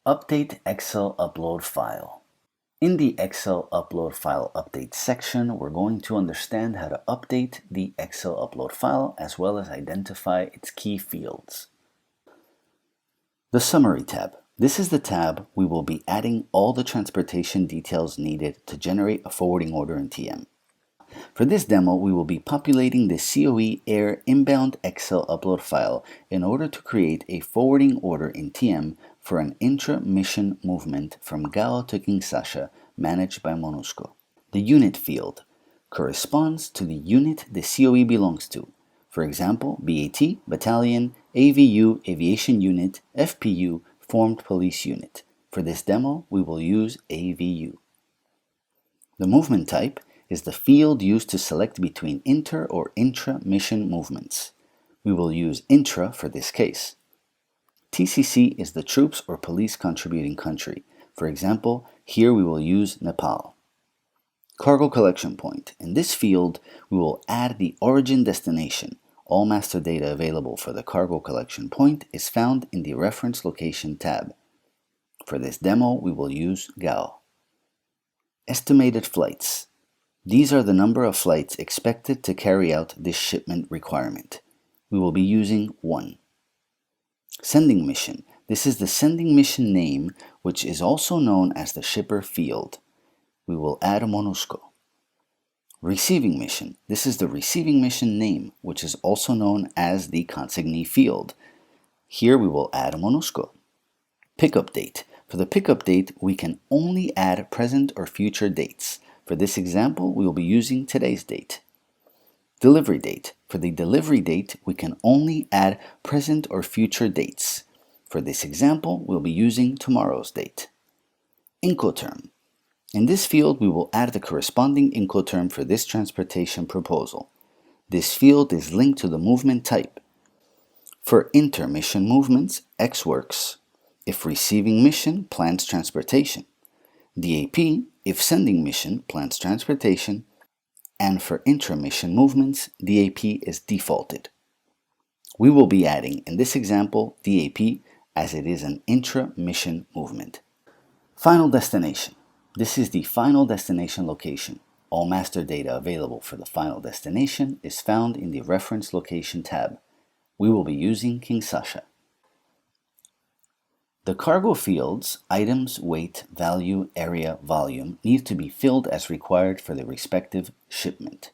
Update Excel upload file. In the Excel upload file update section, we're going to understand how to update the Excel upload file as well as identify its key fields. The Summary tab. This is the tab we will be adding all the transportation details needed to generate a forwarding order in TM. For this demo, we will be populating the COE Air inbound Excel upload file in order to create a forwarding order in TM for an intra-mission movement from Gao to Kinshasa managed by MONUSCO. The unit field corresponds to the unit the COE belongs to. For example, BAT, Battalion, AVU, Aviation Unit, FPU, Formed Police Unit. For this demo, we will use AVU. The movement type is the field used to select between inter or intra-mission movements. We will use INTRA for this case. TCC is the troops or police contributing country. For example, here we will use Nepal. Cargo collection point. In this field, we will add the origin destination. All master data available for the cargo collection point is found in the Reference Location tab. For this demo, we will use Gao. Estimated flights. These are the number of flights expected to carry out this shipment requirement. We will be using 1. Sending mission. This is the sending mission name, which is also known as the shipper field. We will add MONUSCO. Receiving mission. This is the receiving mission name, which is also known as the consignee field. Here we will add MONUSCO. Pickup date. For the pickup date, we can only add present or future dates. For this example, we will be using today's date. Delivery date. For the delivery date, we can only add present or future dates. For this example, we'll be using tomorrow's date. Incoterm. In this field, we will add the corresponding Incoterm for this transportation proposal. This field is linked to the movement type. For inter-mission movements, X works. If receiving mission, plans transportation. DAP, if sending mission, plans transportation. And for intra-mission movements, DAP is defaulted. We will be adding, in this example, DAP as it is an intra-mission movement. Final destination. This is the final destination location. All master data available for the final destination is found in the Reference Location tab. We will be using Kinshasa. The cargo fields, items, weight, value, area, volume, need to be filled as required for the respective shipment.